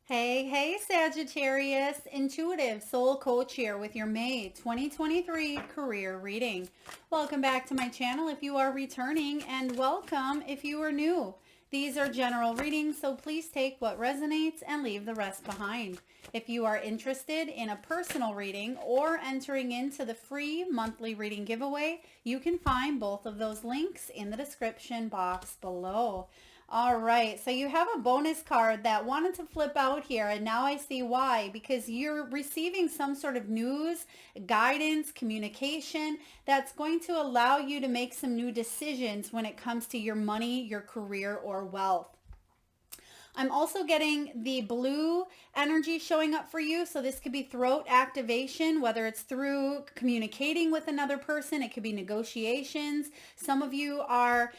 Hey, Sagittarius, intuitive soul coach here with your May 2023 career reading. Welcome back to my channel if you are returning, and welcome if you are new. These are general readings, so please take what resonates and leave the rest behind. If you are interested in a personal reading or entering into the free monthly reading giveaway, you can find both of those links in the description box below. All right, so you have a bonus card that wanted to flip out here, and now I see why, because you're receiving some sort of news, guidance, communication that's going to allow you to make some new decisions when it comes to your money, your career, or wealth. I'm also getting the blue energy showing up for you. So this could be throat activation, whether it's through communicating with another person. It could be negotiations. Some of you are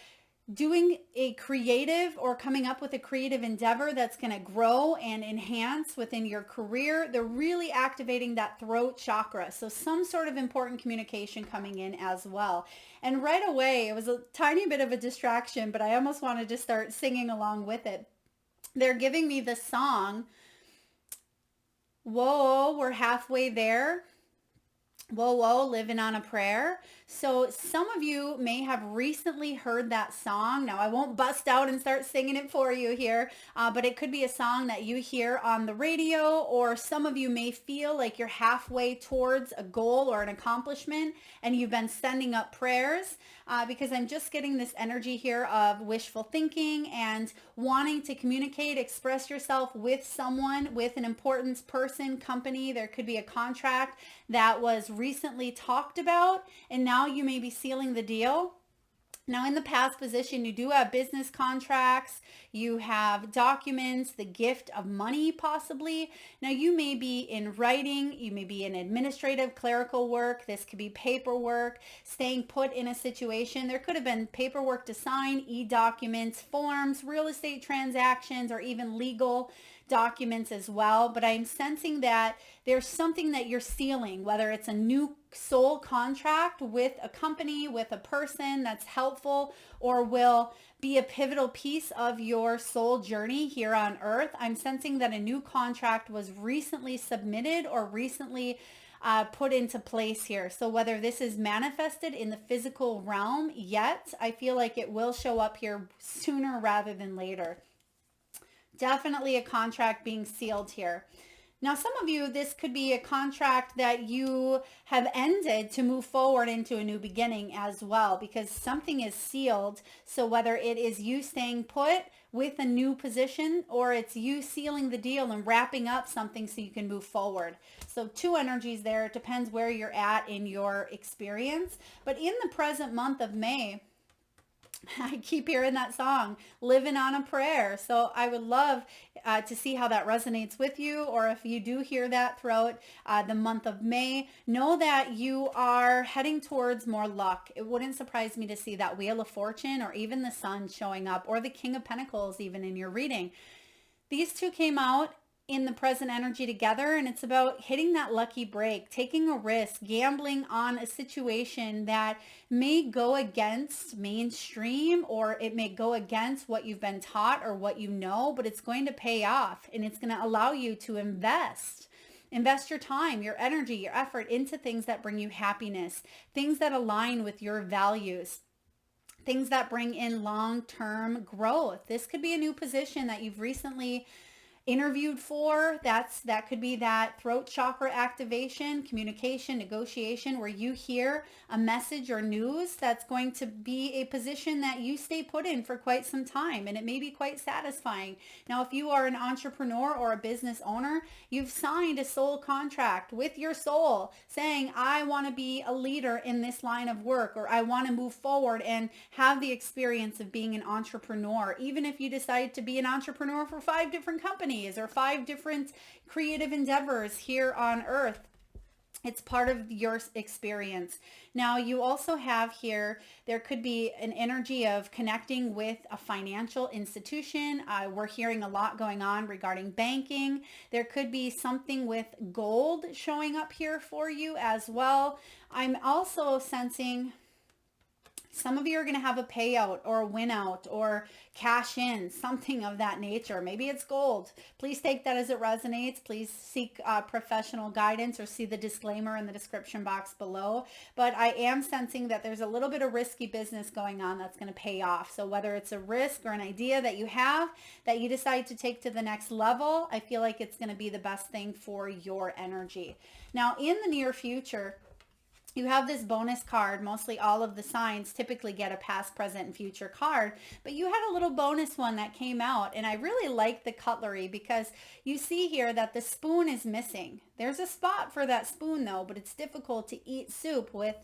doing a creative or coming up with a creative endeavor that's going to grow and enhance within your career. They're really activating that throat chakra. So some sort of important communication coming in as well. And right away, it was a tiny bit of a distraction, but I almost wanted to start singing along with it. They're giving me the song, Whoa, we're halfway there. Whoa, living on a prayer. So some of you may have recently heard that song. Now I won't bust out and start singing it for you here, but it could be a song that you hear on the radio, or some of you may feel like you're halfway towards a goal or an accomplishment and you've been sending up prayers, because I'm just getting this energy here of wishful thinking and wanting to communicate, express yourself with someone, with an important person, company. There could be a contract that was recently talked about, and now you may be sealing the deal. Now, in the past position, you do have business contracts, you have documents, the gift of money possibly. Now, you may be in writing, you may be in administrative, clerical work. This could be paperwork, staying put in a situation. There could have been paperwork to sign, e-documents, forms, real estate transactions, or even legal documents as well. But I'm sensing that there's something that you're sealing, whether it's a new soul contract with a company, with a person that's helpful or will be a pivotal piece of your soul journey here on earth. I'm sensing that a new contract was recently submitted or recently put into place here. So whether this is manifested in the physical realm yet, I feel like it will show up here sooner rather than later. Definitely a contract being sealed here. Now, some of you, this could be a contract that you have ended to move forward into a new beginning as well, because something is sealed. So whether it is you staying put with a new position, or it's you sealing the deal and wrapping up something so you can move forward. So two energies there. It depends where you're at in your experience. But in the present month of May, I keep hearing that song, Living on a Prayer. So I would love to see how that resonates with you, or if you do hear that throughout the month of May, know that you are heading towards more luck. It wouldn't surprise me to see that Wheel of Fortune or even the Sun showing up, or the King of Pentacles even in your reading. These two came out in the present energy together, and it's about hitting that lucky break, taking a risk, gambling on a situation that may go against mainstream, or it may go against what you've been taught or what you know, but it's going to pay off, and it's going to allow you to invest your time, your energy, your effort into things that bring you happiness, things that align with your values, things that bring in long-term growth. This could be a new position that you've recently interviewed for. That could be that throat chakra activation, communication, negotiation, where you hear a message or news that's going to be a position that you stay put in for quite some time, and it may be quite satisfying. Now, if you are an entrepreneur or a business owner, you've signed a soul contract with your soul saying, I want to be a leader in this line of work, or I want to move forward and have the experience of being an entrepreneur. Even if you decide to be an entrepreneur for 5 different companies or 5 different creative endeavors here on earth, it's part of your experience. Now, you also have here, there could be an energy of connecting with a financial institution. We're hearing a lot going on regarding banking. There could be something with gold showing up here for you as well. I'm also sensing Some of you are going to have a payout or a win out or cash in, something of that nature. Maybe it's gold. Please take that as it resonates. Please seek professional guidance or see the disclaimer in the description box below. But I am sensing that there's a little bit of risky business going on that's going to pay off. So whether it's a risk or an idea that you have that you decide to take to the next level, I feel like it's going to be the best thing for your energy. Now, in the near future, you have this bonus card. Mostly all of the signs typically get a past, present, and future card, but you had a little bonus one that came out, and I really like the cutlery because you see here that the spoon is missing. There's a spot for that spoon though, but it's difficult to eat soup with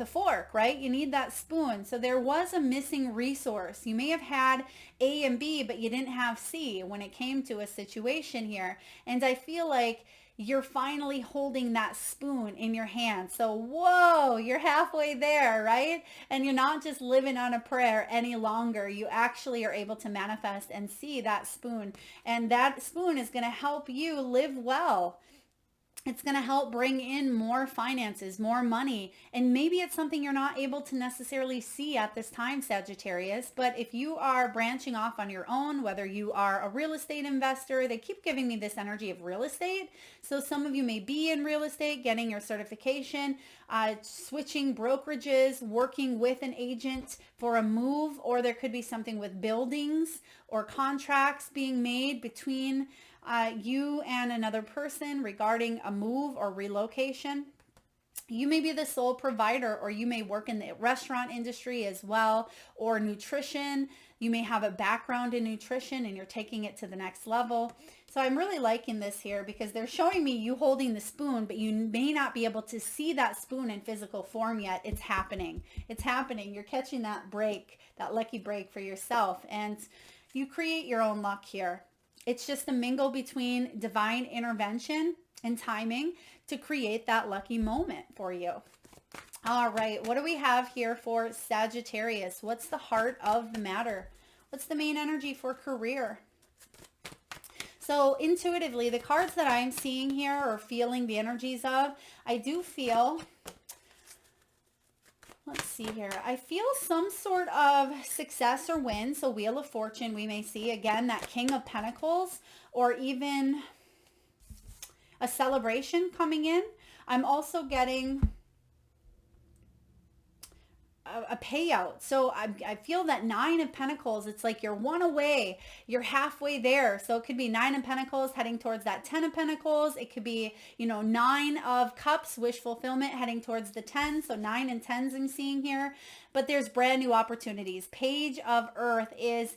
a fork, right? You need that spoon. So there was a missing resource. You may have had A and B, but you didn't have C when it came to a situation here. And I feel like you're finally holding that spoon in your hand. So, whoa, you're halfway there, right? And you're not just living on a prayer any longer. You actually are able to manifest and see that spoon. And that spoon is going to help you live well. It's going to help bring in more finances, more money. And maybe it's something you're not able to necessarily see at this time, Sagittarius. But if you are branching off on your own, whether you are a real estate investor, they keep giving me this energy of real estate. So some of you may be in real estate, getting your certification, switching brokerages, working with an agent for a move, or there could be something with buildings or contracts being made between you and another person regarding a move or relocation. You may be the sole provider, or you may work in the restaurant industry as well, or nutrition. You may have a background in nutrition and you're taking it to the next level. So I'm really liking this here because they're showing me you holding the spoon, but you may not be able to see that spoon in physical form yet. It's happening. It's happening. You're catching that break, that lucky break for yourself, and you create your own luck here. It's just a mingle between divine intervention and timing to create that lucky moment for you. All right, what do we have here for Sagittarius? What's the heart of the matter? What's the main energy for career? So intuitively, the cards that I'm seeing here or feeling the energies of, I do feel, let's see here. I feel some sort of success or win. So Wheel of Fortune, we may see again that King of Pentacles, or even a celebration coming in. I'm also getting a payout. So I feel that Nine of Pentacles, it's like you're one away, you're halfway there. So it could be Nine of Pentacles heading towards that Ten of Pentacles. It could be, Nine of Cups, wish fulfillment heading towards the 10. So 9 and 10s I'm seeing here, but there's brand new opportunities. Page of Earth is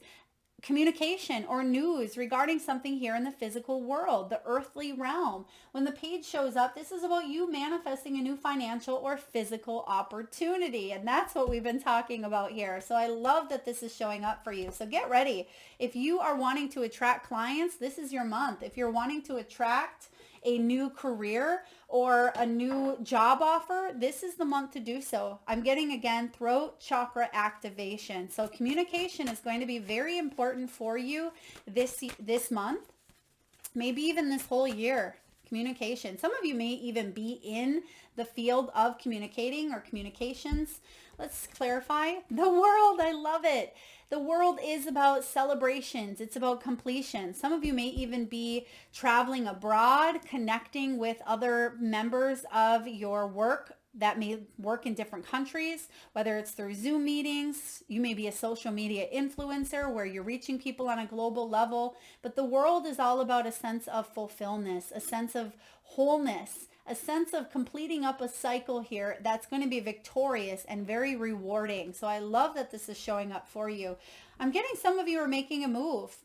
communication or news regarding something here in the physical world, the earthly realm. When the page shows up, this is about you manifesting a new financial or physical opportunity. And that's what we've been talking about here. So I love that this is showing up for you. So get ready. If you are wanting to attract clients, this is your month. If you're wanting to attract a new career or a new job offer, this is the month to do so. I'm getting, again, throat chakra activation. So communication is going to be very important for you this month, maybe even this whole year. Communication. Some of you may even be in the field of communicating or communications. Let's clarify. The world, I love it. The world is about celebrations. It's about completion. Some of you may even be traveling abroad, connecting with other members of your work that may work in different countries, whether it's through Zoom meetings. You may be a social media influencer where you're reaching people on a global level. But the world is all about a sense of fulfillment, a sense of wholeness, a sense of completing up a cycle here that's going to be victorious and very rewarding. So I love that this is showing up for you. I'm getting some of you are making a move.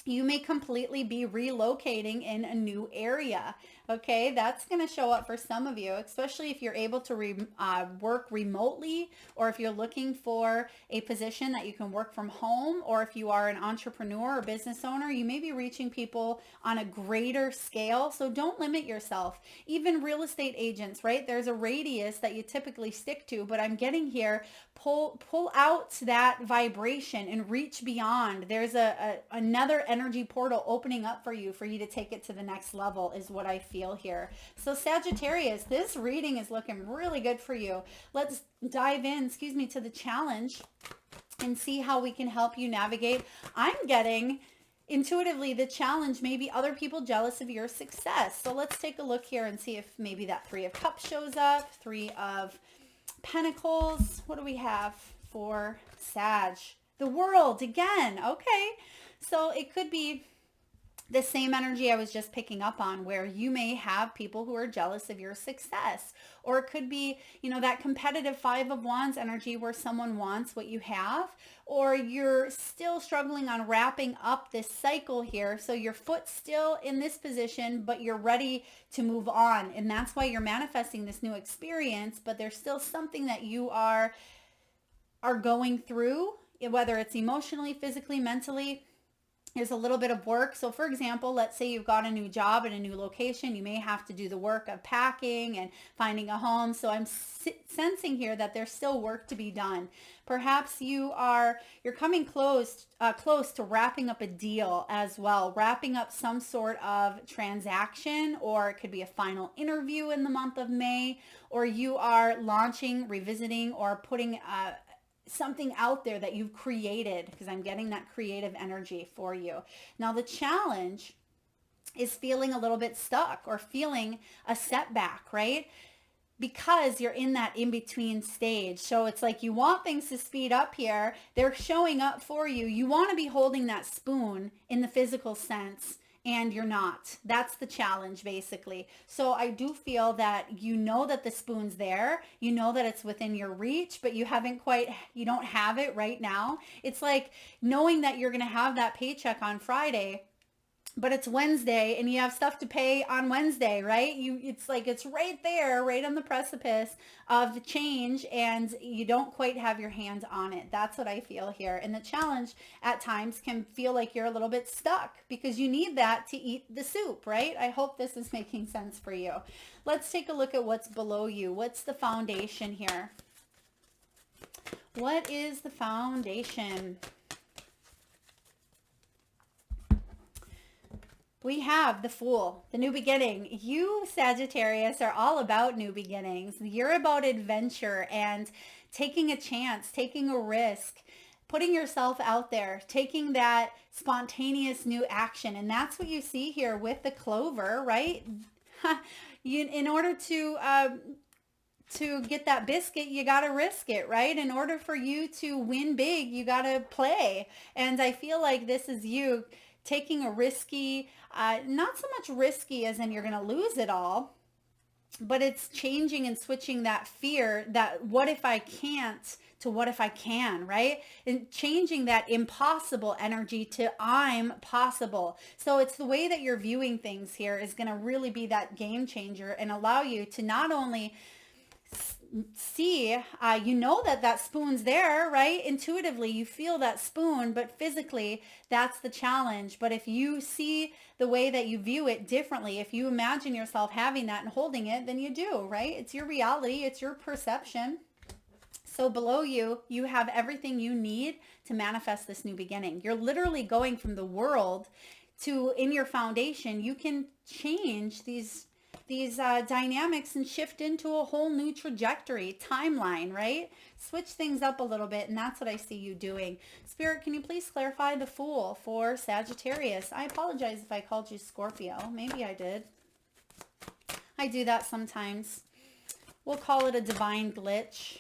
You may completely be relocating in a new area. Okay, that's going to show up for some of you, especially if you're able to work remotely, or if you're looking for a position that you can work from home, or if you are an entrepreneur or business owner, you may be reaching people on a greater scale. So don't limit yourself. Even real estate agents, right? There's a radius that you typically stick to, but I'm getting here, pull out that vibration and reach beyond. There's another energy energy portal opening up for you to take it to the next level is what I feel here. So Sagittarius, this reading is looking really good for you. Let's dive in, to the challenge and see how we can help you navigate. I'm getting intuitively the challenge, maybe other people jealous of your success. So let's take a look here and see if maybe that Three of Cups shows up, Three of Pentacles. What do we have for Sag? The World again. Okay. So it could be the same energy I was just picking up on, where you may have people who are jealous of your success, or it could be, that competitive Five of Wands energy where someone wants what you have, or you're still struggling on wrapping up this cycle here. So your foot's still in this position, but you're ready to move on. And that's why you're manifesting this new experience, but there's still something that you are going through, whether it's emotionally, physically, mentally. There's a little bit of work. So for example, let's say you've got a new job at a new location. You may have to do the work of packing and finding a home. So I'm sensing here that there's still work to be done. Perhaps you're coming close to wrapping up a deal as well, wrapping up some sort of transaction, or it could be a final interview in the month of May, or you are launching, revisiting, or putting something out there that you've created, because I'm getting that creative energy for you. Now the challenge is feeling a little bit stuck or feeling a setback, right? Because you're in that in-between stage. So it's like you want things to speed up here. They're showing up for you. You want to be holding that spoon in the physical sense, and you're not. That's the challenge, basically. So I do feel that that the spoon's there, that it's within your reach, but you don't have it right now. It's like knowing that you're going to have that paycheck on Friday, but it's Wednesday and you have stuff to pay on Wednesday, right? It's like it's right there, right on the precipice of change, and you don't quite have your hand on it. That's what I feel here. And the challenge at times can feel like you're a little bit stuck because you need that to eat the soup, right? I hope this is making sense for you. Let's take a look at what's below you. What's the foundation here? What is the foundation? We have the Fool, the new beginning. You, Sagittarius, are all about new beginnings. You're about adventure and taking a chance, taking a risk, putting yourself out there, taking that spontaneous new action. And that's what you see here with the clover, right? In order to get that biscuit, you got to risk it, right? In order for you to win big, you got to play. And I feel like this is you taking a risky, not so much risky as in you're going to lose it all, but it's changing and switching that fear, that what if I can't, to what if I can, right? And changing that impossible energy to I'm possible. So it's the way that you're viewing things here is going to really be that game changer and allow you to not only see, that spoon's there, right? Intuitively, you feel that spoon, but physically, that's the challenge. But if you see the way that you view it differently, if you imagine yourself having that and holding it, then you do, right? It's your reality. It's your perception. So below you, you have everything you need to manifest this new beginning. You're literally going from the world to, in your foundation, you can change these dynamics and shift into a whole new trajectory, timeline, right? Switch things up a little bit, and that's what I see you doing. Spirit, can you please clarify the Fool for Sagittarius? I apologize if I called you Scorpio. Maybe I did. I do that sometimes. We'll call it a divine glitch.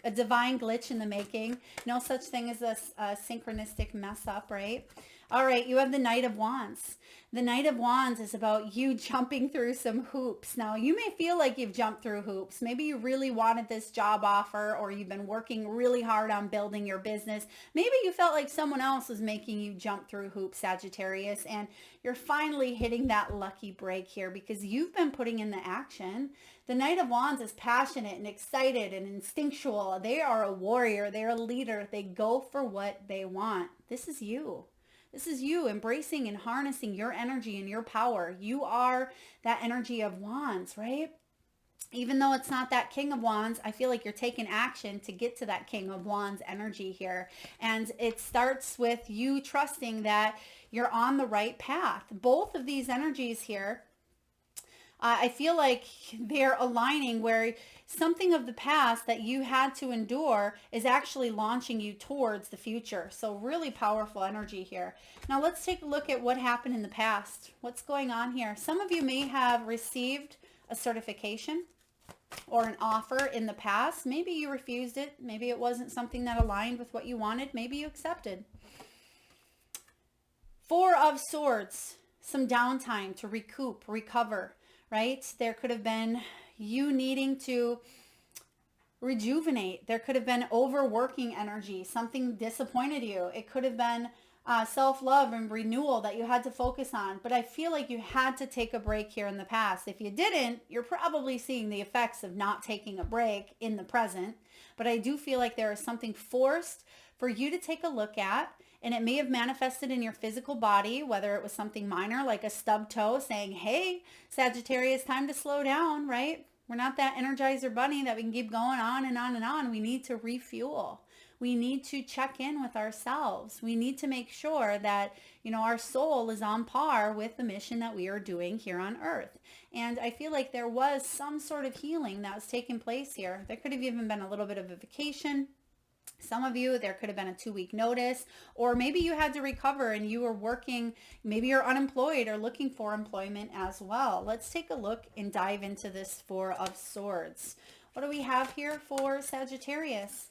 A divine glitch in the making. No such thing as a synchronistic mess up, right? All right, you have the Knight of Wands. The Knight of Wands is about you jumping through some hoops. Now, you may feel like you've jumped through hoops. Maybe you really wanted this job offer, or you've been working really hard on building your business. Maybe you felt like someone else was making you jump through hoops, Sagittarius, and you're finally hitting that lucky break here because you've been putting in the action. The Knight of Wands is passionate and excited and instinctual. They are a warrior. They're a leader. They go for what they want. This is you. This is you embracing and harnessing your energy and your power. You are that energy of Wands, right? Even though it's not that King of Wands, I feel like you're taking action to get to that King of Wands energy here. And it starts with you trusting that you're on the right path. Both of these energies here, I feel like they're aligning where something of the past that you had to endure is actually launching you towards the future. So really powerful energy here. Now let's take a look at what happened in the past. What's going on here? Some of you may have received a certification or an offer in the past. Maybe you refused it. Maybe it wasn't something that aligned with what you wanted. Maybe you accepted. Four of Swords, some downtime to recoup, recover, right? There could have been you needing to rejuvenate. There could have been overworking energy. Something disappointed you. It could have been self-love and renewal that you had to focus on. But I feel like you had to take a break here in the past. If you didn't, you're probably seeing the effects of not taking a break in the present. But I do feel like there is something forced for you to take a look at. And it may have manifested in your physical body, whether it was something minor like a stub toe saying, hey, Sagittarius, time to slow down, right? We're not that Energizer bunny that we can keep going on and on and on. We need to refuel. We need to check in with ourselves. We need to make sure that, our soul is on par with the mission that we are doing here on earth. And I feel like there was some sort of healing that was taking place here. There could have even been a little bit of a vacation. Some of you, there could have been a 2-week notice, or maybe you had to recover and you were working, maybe you're unemployed or looking for employment as well. Let's take a look and dive into this Four of Swords. What do we have here for Sagittarius?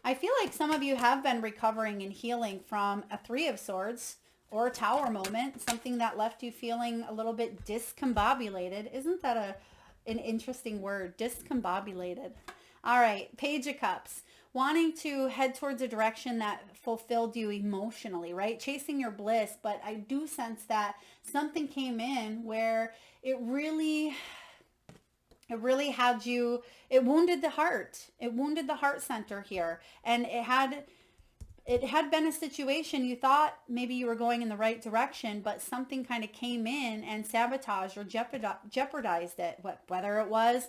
I feel like some of you have been recovering and healing from a Three of Swords or a Tower moment, something that left you feeling a little bit discombobulated. Isn't that an interesting word, discombobulated? All right, Page of Cups. Wanting to head towards a direction that fulfilled you emotionally, right? Chasing your bliss. But I do sense that something came in where it really had you, it wounded the heart. It wounded the heart center here. And it had been a situation you thought maybe you were going in the right direction, but something kind of came in and sabotaged or jeopardized it. Whether it was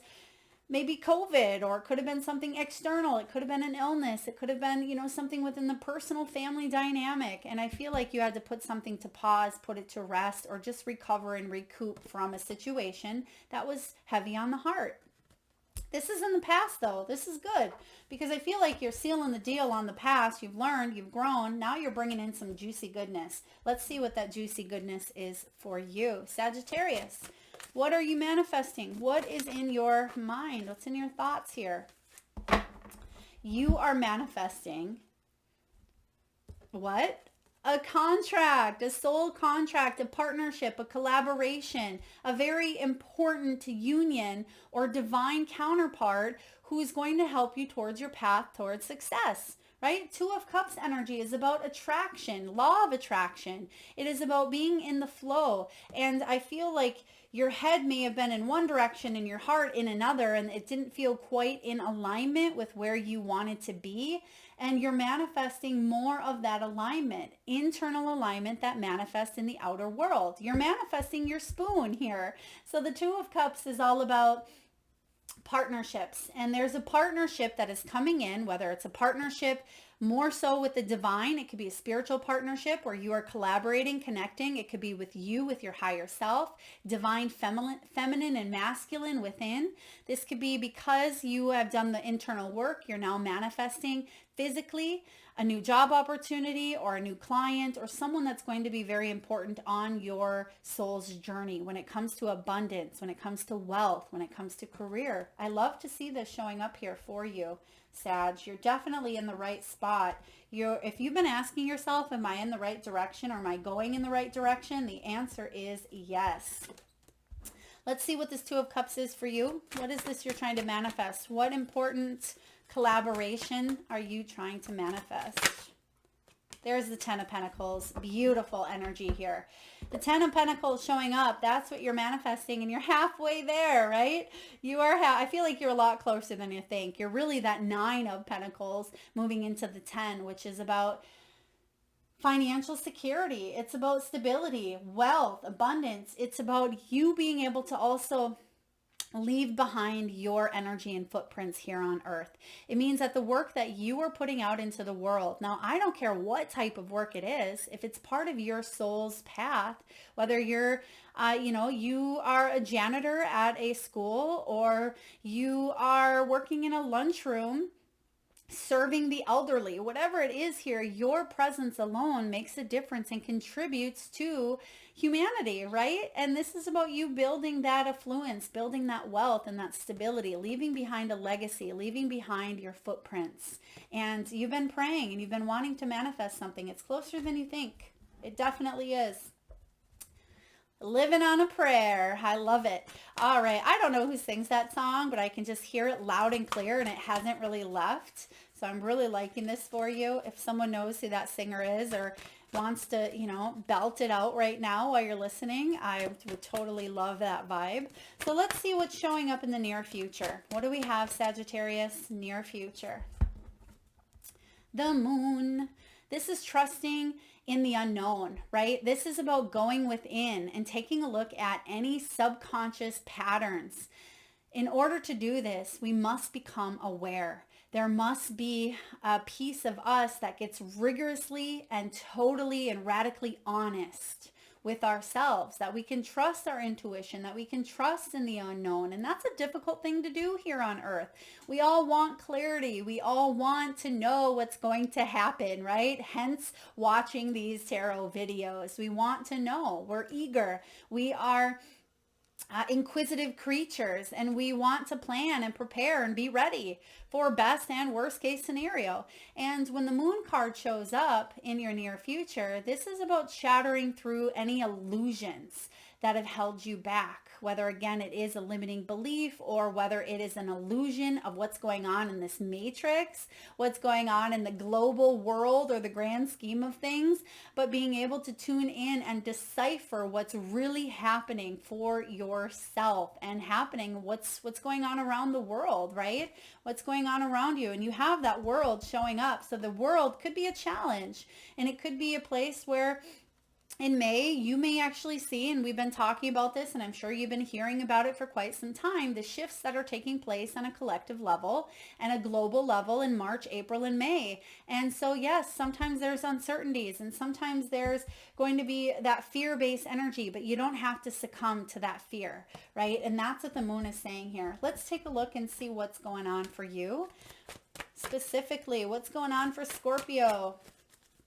maybe COVID, or it could have been something external. It could have been an illness. It could have been, something within the personal family dynamic. And I feel like you had to put something to pause, put it to rest, or just recover and recoup from a situation that was heavy on the heart. This is in the past though. This is good because I feel like you're sealing the deal on the past. You've learned, you've grown. Now you're bringing in some juicy goodness. Let's see what that juicy goodness is for you. Sagittarius. What are you manifesting? What is in your mind? What's in your thoughts here? You are manifesting what? A contract, a soul contract, a partnership, a collaboration, a very important union or divine counterpart who is going to help you towards your path towards success. Right? Two of Cups energy is about attraction, law of attraction. It is about being in the flow. And I feel like your head may have been in one direction and your heart in another, and it didn't feel quite in alignment with where you wanted to be. And you're manifesting more of that alignment, internal alignment that manifests in the outer world. You're manifesting your spoon here. So the Two of Cups is all about partnerships, and there's a partnership that is coming in, whether it's a partnership more so with the divine. It could be a spiritual partnership where you are collaborating, connecting. It could be with you, with your higher self, divine feminine and masculine within. This could be because you have done the internal work. You're now manifesting physically a new job opportunity or a new client or someone that's going to be very important on your soul's journey when it comes to abundance, when it comes to wealth, when it comes to career. I love to see this showing up here for you, Sag. You're definitely in the right spot. If you've been asking yourself, am I in the right direction or am I going in the right direction? The answer is yes. Let's see what this Two of Cups is for you. What is this you're trying to manifest? What important collaboration are you trying to manifest? There's the Ten of Pentacles. Beautiful energy here. The Ten of Pentacles showing up. That's what you're manifesting, and you're halfway there, right? You are. I feel like you're a lot closer than you think. You're really that Nine of Pentacles moving into the 10, which is about financial security. It's about stability, wealth, abundance. It's about you being able to also leave behind your energy and footprints here on earth. It means that the work that you are putting out into the world, now I don't care what type of work it is, if it's part of your soul's path, whether you're you are a janitor at a school, or you are working in a lunchroom serving the elderly, whatever it is here, your presence alone makes a difference and contributes to humanity, right? And this is about you building that affluence, building that wealth and that stability, leaving behind a legacy, leaving behind your footprints. And you've been praying and you've been wanting to manifest something. It's closer than you think. It definitely is. Living on a prayer. I love it. All right. I don't know who sings that song, but I can just hear it loud and clear, and it hasn't really left. So I'm really liking this for you. If someone knows who that singer is or wants to, belt it out right now while you're listening, I would totally love that vibe. So let's see what's showing up in the near future. What do we have, Sagittarius? Near future. The moon. This is trusting in the unknown, right? This is about going within and taking a look at any subconscious patterns. In order to do this, we must become aware. There must be a piece of us that gets rigorously and totally and radically honest with ourselves, that we can trust our intuition, that we can trust in the unknown. And that's a difficult thing to do here on earth. We all want clarity. We all want to know what's going to happen, right? Hence watching these tarot videos. We want to know. We're eager. We are inquisitive creatures, and we want to plan and prepare and be ready for best and worst case scenario. And when the moon card shows up in your near future, this is about shattering through any illusions that have held you back, whether again it is a limiting belief or whether it is an illusion of what's going on in this matrix, what's going on in the global world or the grand scheme of things, but being able to tune in and decipher what's really happening for yourself and happening, what's going on around the world, right? What's going on around you. And you have that world showing up. So the world could be a challenge, and it could be a place where in May, you may actually see, and we've been talking about this, and I'm sure you've been hearing about it for quite some time, the shifts that are taking place on a collective level and a global level in March, April, and May. And so, yes, sometimes there's uncertainties, and sometimes there's going to be that fear-based energy, but you don't have to succumb to that fear, right? And that's what the moon is saying here. Let's take a look and see what's going on for you. Specifically, what's going on for Scorpio?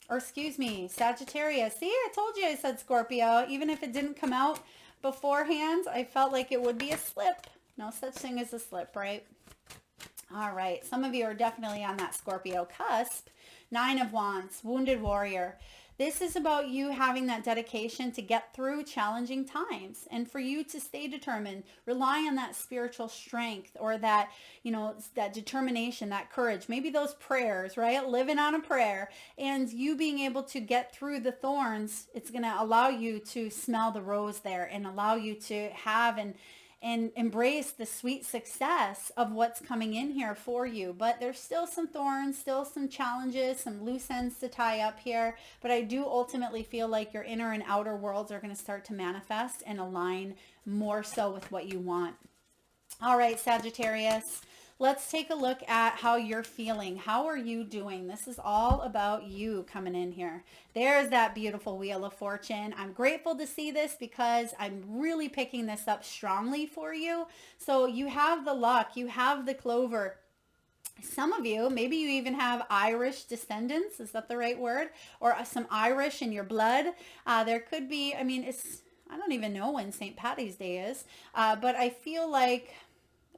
Or excuse me, Sagittarius. See, I told you I said Scorpio. Even if it didn't come out beforehand, I felt like it would be a slip. No such thing as a slip, right? All right. Some of you are definitely on that Scorpio cusp. 9 of Wands, Wounded Warrior. This is about you having that dedication to get through challenging times and for you to stay determined, rely on that spiritual strength or that, that determination, that courage, maybe those prayers, right? Living on a prayer, and you being able to get through the thorns. It's going to allow you to smell the rose there and allow you to have and embrace the sweet success of what's coming in here for you. But there's still some thorns, still some challenges, some loose ends to tie up here. But I do ultimately feel like your inner and outer worlds are going to start to manifest and align more so with what you want. All right, Sagittarius. Let's take a look at how you're feeling. How are you doing? This is all about you coming in here. There's that beautiful Wheel of Fortune. I'm grateful to see this because I'm really picking this up strongly for you. So you have the luck, you have the clover. Some of you, maybe you even have Irish descendants. Is that the right word? Or some Irish in your blood. There could be, I don't even know when St. Paddy's Day is, but I feel like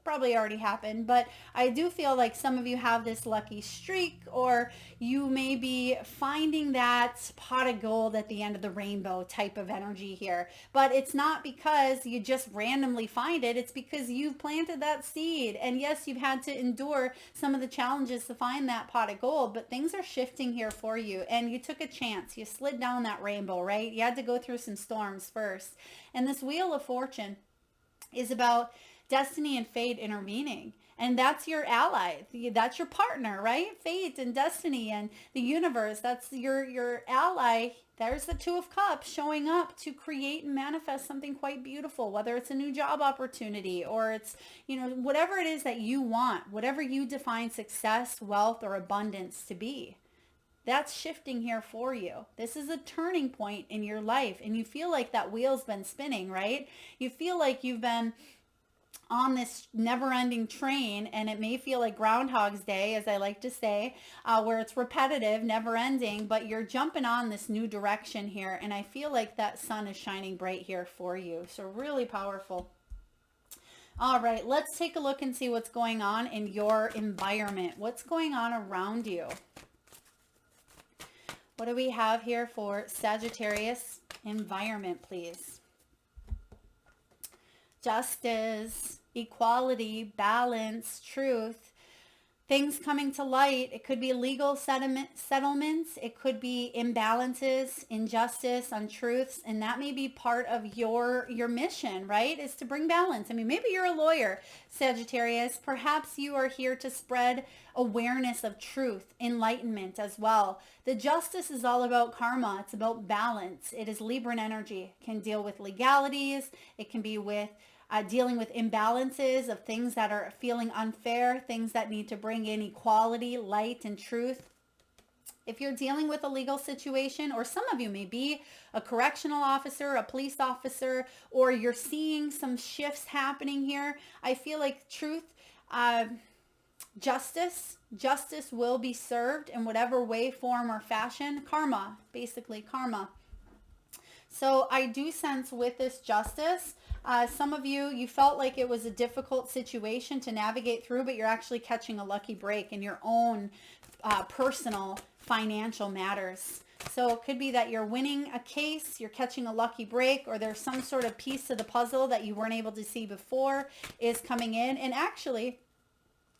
probably already happened, but I do feel like some of you have this lucky streak, or you may be finding that pot of gold at the end of the rainbow type of energy here. But it's not because you just randomly find it. It's because you've planted that seed. And yes, you've had to endure some of the challenges to find that pot of gold, but things are shifting here for you. And you took a chance. You slid down that rainbow, right? You had to go through some storms first. And this Wheel of Fortune is about destiny and fate intervening. And that's your ally. That's your partner, right? Fate and destiny and the universe. That's your ally There's the Two of Cups showing up to create and manifest something quite beautiful, whether it's a new job opportunity or it's, whatever it is that you want, whatever you define success, wealth, or abundance to be. That's shifting here for you. This is a turning point in your life, and you feel like that wheel's been spinning, right? You feel like you've been on this never-ending train, and it may feel like Groundhog's Day, as I like to say, where it's repetitive, never-ending, but you're jumping on this new direction here, and I feel like that sun is shining bright here for you. So really powerful. All right, let's take a look and see what's going on in your environment. What's going on around you? What do we have here for Sagittarius environment, please? Justice, equality, balance, truth, things coming to light. It could be legal settlements. It could be imbalances, injustice, untruths, and that may be part of your mission, right? Is to bring balance. I mean, maybe you're a lawyer, Sagittarius. Perhaps you are here to spread awareness of truth, enlightenment as well. The justice is all about karma. It's about balance. It is Libran energy. It can deal with legalities. It can be with dealing with imbalances of things that are feeling unfair, things that need to bring in equality, light, and truth. If you're dealing with a legal situation, or some of you may be a correctional officer, a police officer, or you're seeing some shifts happening here, I feel like truth, justice will be served in whatever way, form, or fashion. Karma, basically karma. So I do sense with this justice, some of you felt like it was a difficult situation to navigate through, but you're actually catching a lucky break in your own personal financial matters. So it could be that you're winning a case, you're catching a lucky break, or there's some sort of piece of the puzzle that you weren't able to see before is coming in. And actually,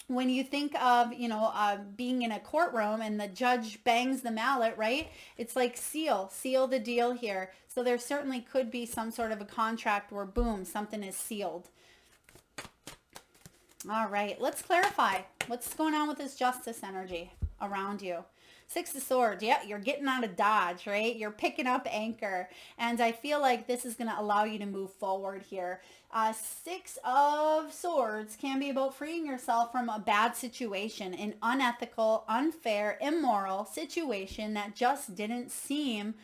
when you think of, being in a courtroom and the judge bangs the mallet, right? It's like seal the deal here. So there certainly could be some sort of a contract where, boom, something is sealed. All right, let's clarify what's going on with this justice energy around you. Six of Swords, yeah, you're getting out of Dodge, right? You're picking up anchor. And I feel like this is going to allow you to move forward here. Six of Swords can be about freeing yourself from a bad situation, an unethical, unfair, immoral situation that just didn't seem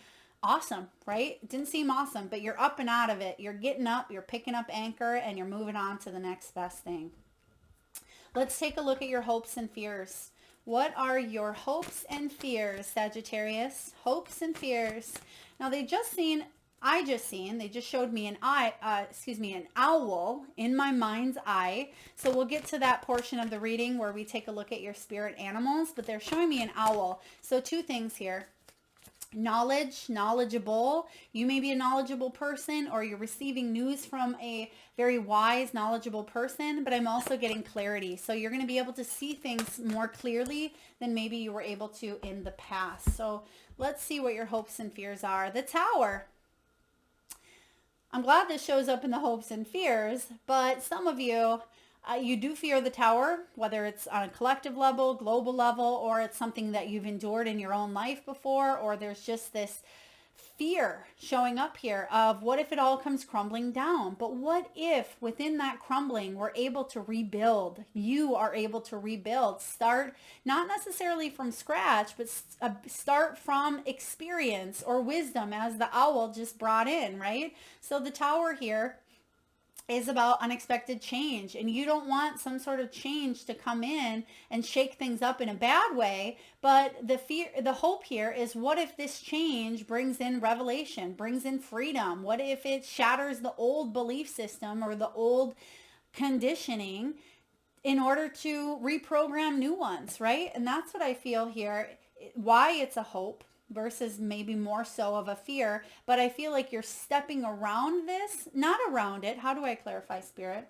awesome, right? It didn't seem awesome, but you're up and out of it. You're getting up, you're picking up anchor, and you're moving on to the next best thing. Let's take a look at your hopes and fears. What are your hopes and fears, Sagittarius? Hopes and fears. Now they just showed me an owl in my mind's eye. So we'll get to that portion of the reading where we take a look at your spirit animals, but they're showing me an owl. So two things here. Knowledgeable. You may be a knowledgeable person, or you're receiving news from a very wise, knowledgeable person, but I'm also getting clarity. So you're going to be able to see things more clearly than maybe you were able to in the past. So let's see what your hopes and fears are. The Tower. I'm glad this shows up in the hopes and fears, but some of you, you do fear the Tower, whether it's on a collective level, global level, or it's something that you've endured in your own life before, or there's just this fear showing up here of what if it all comes crumbling down? But what if within that crumbling, we're able to rebuild? You are able to rebuild. Start not necessarily from scratch, but start from experience or wisdom, as the owl just brought in, right? So the Tower here is about unexpected change, and you don't want some sort of change to come in and shake things up in a bad way. But the hope here is, what if this change brings in revelation, brings in freedom? What if it shatters the old belief system or the old conditioning in order to reprogram new ones, right? And that's what I feel here, why it's a hope versus maybe more so of a fear. But I feel like you're stepping around this, not around it. How do I clarify, Spirit?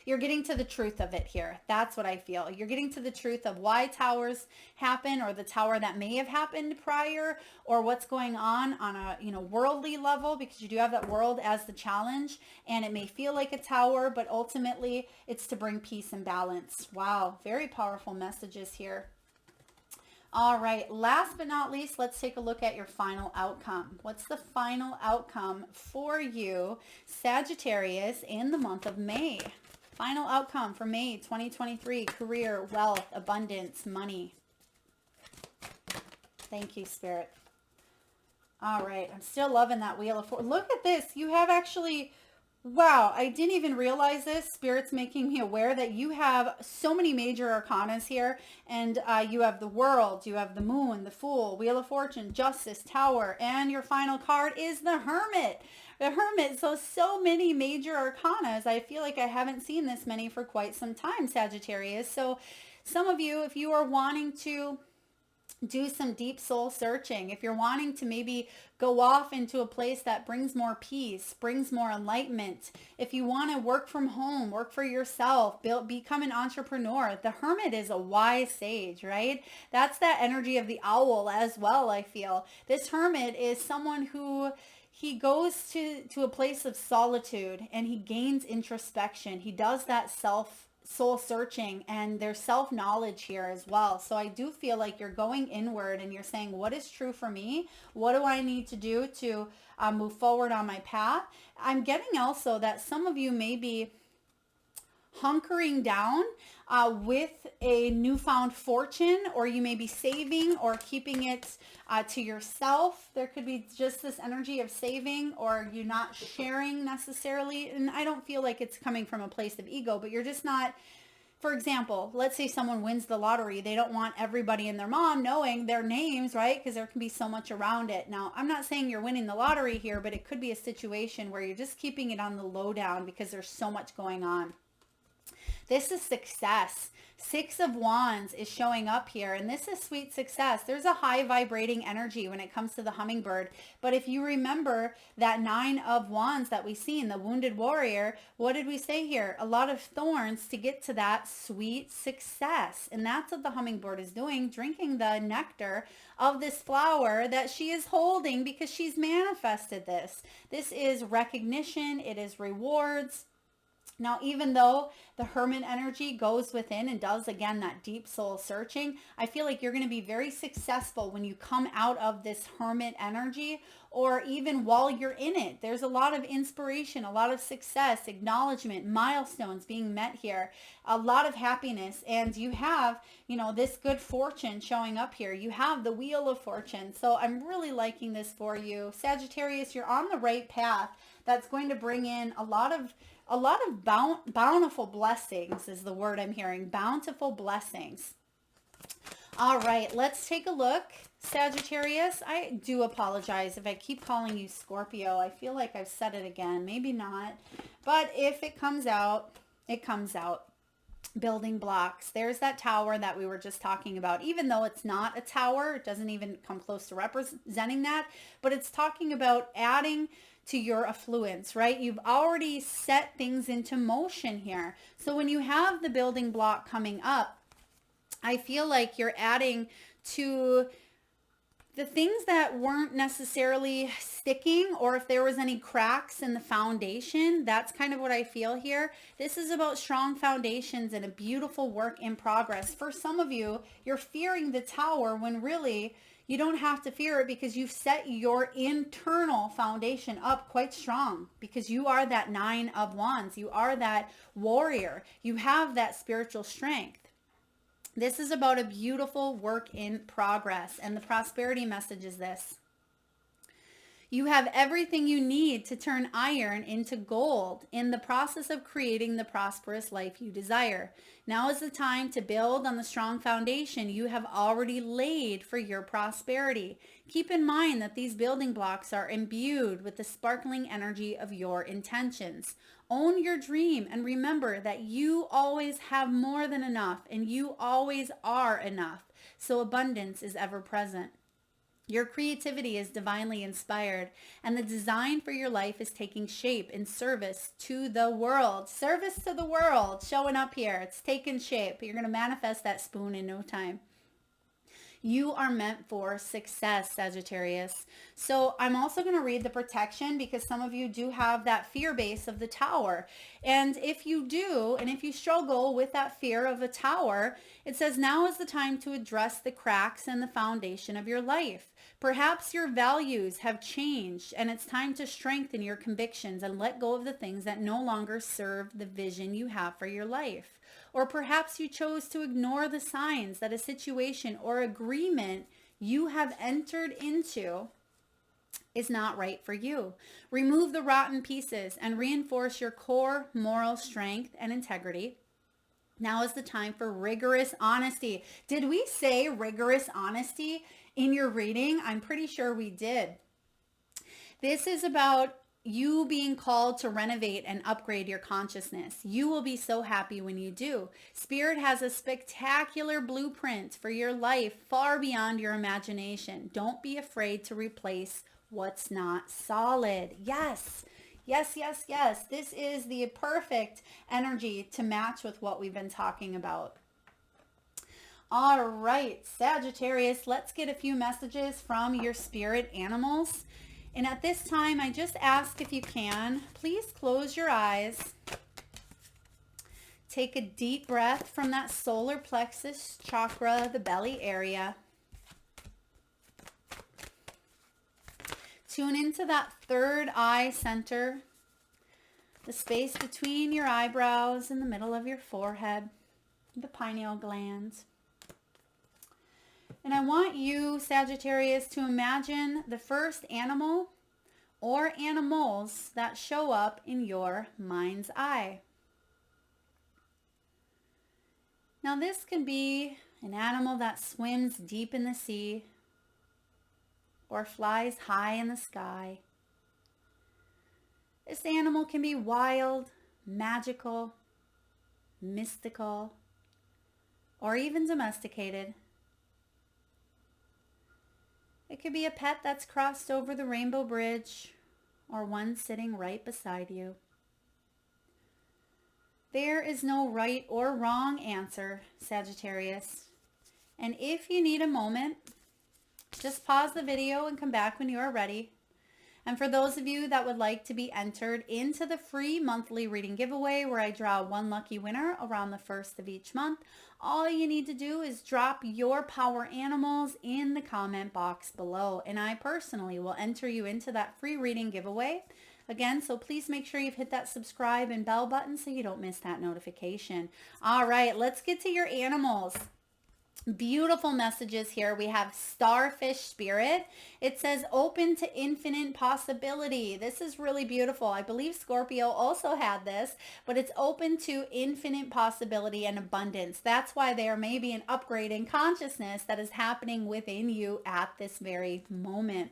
You're getting to the truth of it here. That's what I feel. You're getting to the truth of why towers happen, or the tower that may have happened prior, or what's going on a worldly level, because you do have that world as the challenge, and it may feel like a tower, but ultimately it's to bring peace and balance. Wow, very powerful messages here. All right, last but not least, let's take a look at your final outcome. What's the final outcome for you, Sagittarius, in the month of May? Final outcome for May 2023, career, wealth, abundance, money. Thank you, Spirit. All right, I'm still loving that Wheel of Fortune. Look at this. You have actually, wow, I didn't even realize this. Spirit's making me aware that you have so many major arcanas here. And you have the World, you have the Moon, the Fool, Wheel of Fortune, Justice, Tower, and your final card is the Hermit. The Hermit. So many major arcanas. I feel like I haven't seen this many for quite some time, Sagittarius. So some of you, if you are wanting to do some deep soul searching, if you're wanting to maybe go off into a place that brings more peace, brings more enlightenment, if you want to work from home, work for yourself, become an entrepreneur, the Hermit is a wise sage, right? That's that energy of the owl as well, I feel. This Hermit is someone who he goes to a place of solitude and he gains introspection. He does that soul searching, and there's self-knowledge here as well. So I do feel like you're going inward and you're saying, what is true for me? What do I need to do to move forward on my path? I'm getting also that some of you may be hunkering down with a newfound fortune, or you may be saving or keeping it to yourself. There could be just this energy of saving, or you not sharing necessarily. And I don't feel like it's coming from a place of ego, but you're just not. For example, let's say someone wins the lottery. They don't want everybody and their mom knowing their names, right? Because there can be so much around it. Now, I'm not saying you're winning the lottery here, but it could be a situation where you're just keeping it on the lowdown because there's so much going on. This is success. 6 of Wands is showing up here, and this is sweet success. There's a high vibrating energy when it comes to the hummingbird. But if you remember that 9 of Wands that we see in the wounded warrior, what did we say here? A lot of thorns to get to that sweet success. And that's what the hummingbird is doing, drinking the nectar of this flower that she is holding because she's manifested this. This is recognition. It is rewards. Now, even though the Hermit energy goes within and does, again, that deep soul searching, I feel like you're going to be very successful when you come out of this Hermit energy, or even while you're in it. There's a lot of inspiration, a lot of success, acknowledgement, milestones being met here, a lot of happiness. And you have, this good fortune showing up here. You have the Wheel of Fortune. So I'm really liking this for you. Sagittarius, you're on the right path. That's going to bring in a lot of bountiful blessings is the word I'm hearing. Bountiful blessings. All right, let's take a look. Sagittarius, I do apologize if I keep calling you Scorpio. I feel like I've said it again. Maybe not. But if it comes out, it comes out. Building blocks. There's that tower that we were just talking about. Even though it's not a tower, it doesn't even come close to representing that. But it's talking about adding to your affluence, right? You've already set things into motion here. So when you have the building block coming up, I feel like you're adding to the things that weren't necessarily sticking, or if there was any cracks in the foundation. That's kind of what I feel here. This is about strong foundations and a beautiful work in progress. For some of you, you're fearing the tower when really you don't have to fear it, because you've set your internal foundation up quite strong, because you are that 9 of Wands. You are that warrior. You have that spiritual strength. This is about a beautiful work in progress. And the prosperity message is this: you have everything you need to turn iron into gold in the process of creating the prosperous life you desire. Now is the time to build on the strong foundation you have already laid for your prosperity. Keep in mind that these building blocks are imbued with the sparkling energy of your intentions. Own your dream and remember that you always have more than enough, and you always are enough. So abundance is ever present. Your creativity is divinely inspired, and the design for your life is taking shape in service to the world. Service to the world showing up here. It's taking shape. You're going to manifest that spoon in no time. You are meant for success, Sagittarius. So I'm also going to read the protection because some of you do have that fear base of the tower. And if you do, and if you struggle with that fear of a tower, it says now is the time to address the cracks in the foundation of your life. Perhaps your values have changed and it's time to strengthen your convictions and let go of the things that no longer serve the vision you have for your life. Or perhaps you chose to ignore the signs that a situation or agreement you have entered into is not right for you. Remove the rotten pieces and reinforce your core moral strength and integrity. Now is the time for rigorous honesty. Did we say rigorous honesty in your reading? I'm pretty sure we did. This is about you being called to renovate and upgrade your consciousness. You will be so happy when you do. Spirit has a spectacular blueprint for your life far beyond your imagination. Don't be afraid to replace what's not solid. Yes. Yes, yes, yes. This is the perfect energy to match with what we've been talking about. All right, Sagittarius, let's get a few messages from your spirit animals. And at this time, I just ask if you can, please close your eyes. Take a deep breath from that solar plexus chakra, the belly area. Tune into that third eye center, the space between your eyebrows and the middle of your forehead, the pineal gland. And I want you, Sagittarius, to imagine the first animal or animals that show up in your mind's eye. Now this can be an animal that swims deep in the sea or flies high in the sky. This animal can be wild, magical, mystical, or even domesticated. It could be a pet that's crossed over the rainbow bridge or one sitting right beside you. There is no right or wrong answer, Sagittarius. And if you need a moment, just pause the video and come back when you are ready. And for those of you that would like to be entered into the free monthly reading giveaway where I draw one lucky winner around the first of each month, all you need to do is drop your power animals in the comment box below. And I personally will enter you into that free reading giveaway. Again, so please make sure you've hit that subscribe and bell button so you don't miss that notification. All right, let's get to your animals. Beautiful messages here. We have starfish spirit. It says open to infinite possibility. This is really beautiful. I believe Scorpio also had this, but it's open to infinite possibility and abundance. That's why there may be an upgrade in consciousness that is happening within you at this very moment.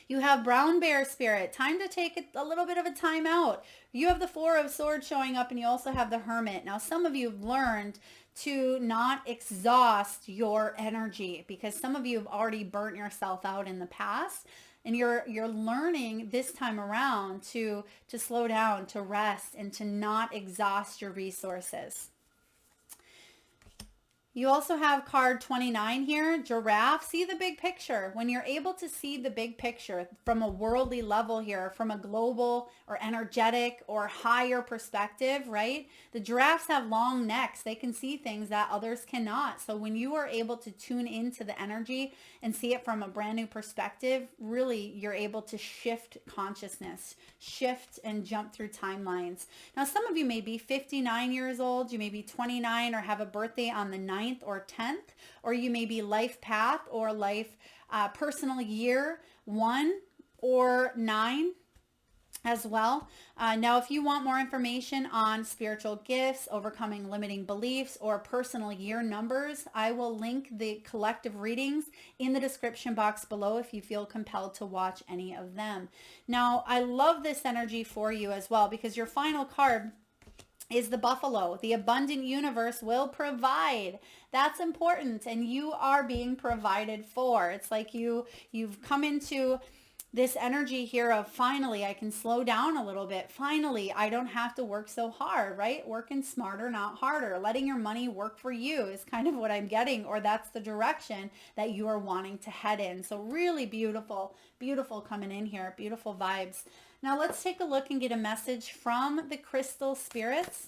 You have brown bear spirit. Time to take a little bit of a time out. You have the Four of Swords showing up, and you also have the Hermit. Now, some of you have learned to not exhaust your energy because some of you have already burnt yourself out in the past, and you're learning this time around to slow down, to rest, and to not exhaust your resources. You also have card 29 here, giraffe. See the big picture. When you're able to see the big picture from a worldly level here, from a global or energetic or higher perspective, right? The giraffes have long necks. They can see things that others cannot. So when you are able to tune into the energy and see it from a brand new perspective, really you're able to shift consciousness, shift and jump through timelines. Now, some of you may be 59 years old. You may be 29 or have a birthday on the 9th or 10th, or you may be life path or life personal year 1 or 9 as well. Now, if you want more information on spiritual gifts, overcoming limiting beliefs, or personal year numbers, I will link the collective readings in the description box below if you feel compelled to watch any of them. Now, I love this energy for you as well because your final card is the buffalo. The abundant universe will provide. That's important, and you are being provided for. It's like you've come into this energy here of finally I can slow down a little bit. Finally, I don't have to work so hard, right? Working smarter, not harder. Letting your money work for you is kind of what I'm getting, or that's the direction that you are wanting to head in. So really beautiful, beautiful coming in here. Beautiful vibes. Now let's take a look and get a message from the crystal spirits.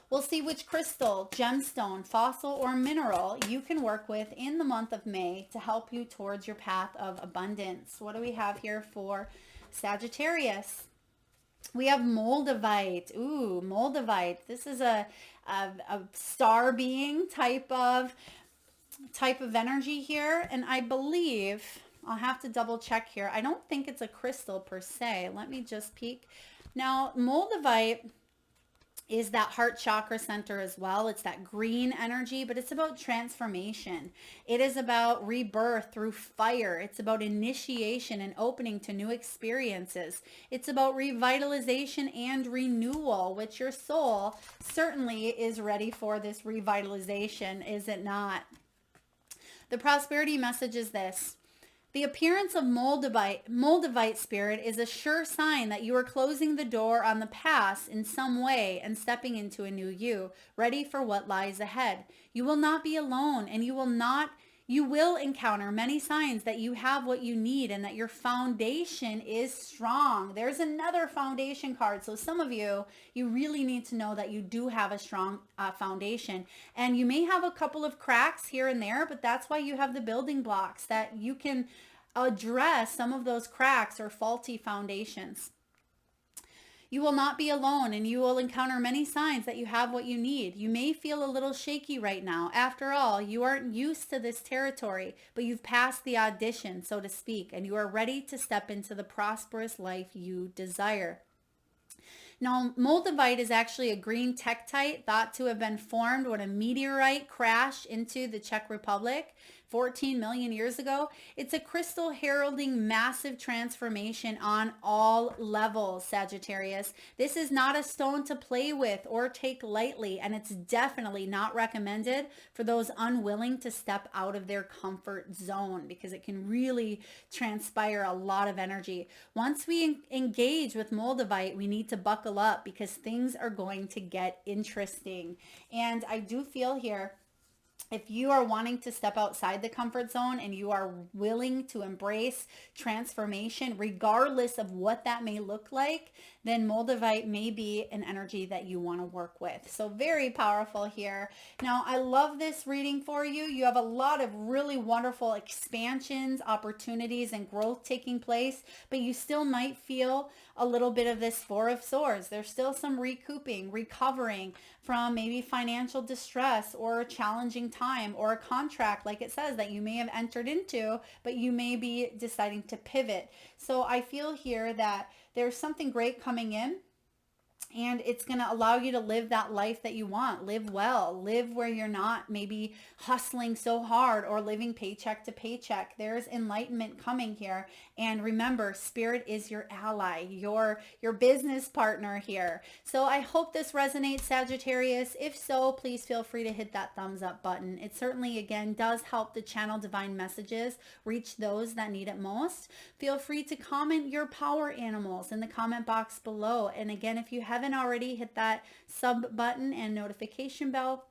We'll see which crystal, gemstone, fossil, or mineral you can work with in the month of May to help you towards your path of abundance. What do we have here for Sagittarius? We have Moldavite. Ooh, Moldavite. This is a star being type of energy here. And I believe, I'll have to double check here. I don't think it's a crystal per se. Let me just peek. Now, Moldavite is that heart chakra center as well. It's that green energy, but it's about transformation. It is about rebirth through fire. It's about initiation and opening to new experiences. It's about revitalization and renewal, which your soul certainly is ready for this revitalization, is it not? The prosperity message is this. The appearance of Moldavite spirit is a sure sign that you are closing the door on the past in some way and stepping into a new you, ready for what lies ahead. You will not be alone, and you will encounter many signs that you have what you need and that your foundation is strong. There's another foundation card. So some of you really need to know that you do have a strong foundation, and you may have a couple of cracks here and there, but that's why you have the building blocks that you can address some of those cracks or faulty foundations. You will not be alone, and you will encounter many signs that you have what you need. You may feel a little shaky right now. After all, you aren't used to this territory, but you've passed the audition, so to speak, and you are ready to step into the prosperous life you desire. Now, Moldavite is actually a green tektite thought to have been formed when a meteorite crashed into the Czech Republic 14 million years ago. It's a crystal heralding massive transformation on all levels, Sagittarius. This is not a stone to play with or take lightly, and it's definitely not recommended for those unwilling to step out of their comfort zone, because it can really transpire a lot of energy. Once we engage with Moldavite, we need to buckle up, because things are going to get interesting. And I do feel here, if you are wanting to step outside the comfort zone and you are willing to embrace transformation, regardless of what that may look like, then Moldavite may be an energy that you want to work with. So very powerful here. Now, I love this reading for you. You have a lot of really wonderful expansions, opportunities, and growth taking place, but you still might feel a little bit of this Four of Swords. There's still some recouping, recovering from maybe financial distress or a challenging time, or a contract, like it says, that you may have entered into, but you may be deciding to pivot. So I feel here that there's something great coming in, and it's going to allow you to live that life that you want. Live well. Live where you're not maybe hustling so hard or living paycheck to paycheck. There's enlightenment coming here. And remember, spirit is your ally, your business partner here. So I hope this resonates, Sagittarius. If so, please feel free to hit that thumbs up button. It certainly, again, does help the channel divine messages reach those that need it most. Feel free to comment your power animals in the comment box below. And again, if you haven't already, hit that sub button and notification bell.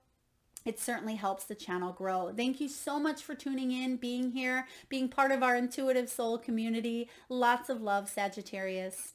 It certainly helps the channel grow. Thank you so much for tuning in, being here, being part of our intuitive soul community. Lots of love, Sagittarius.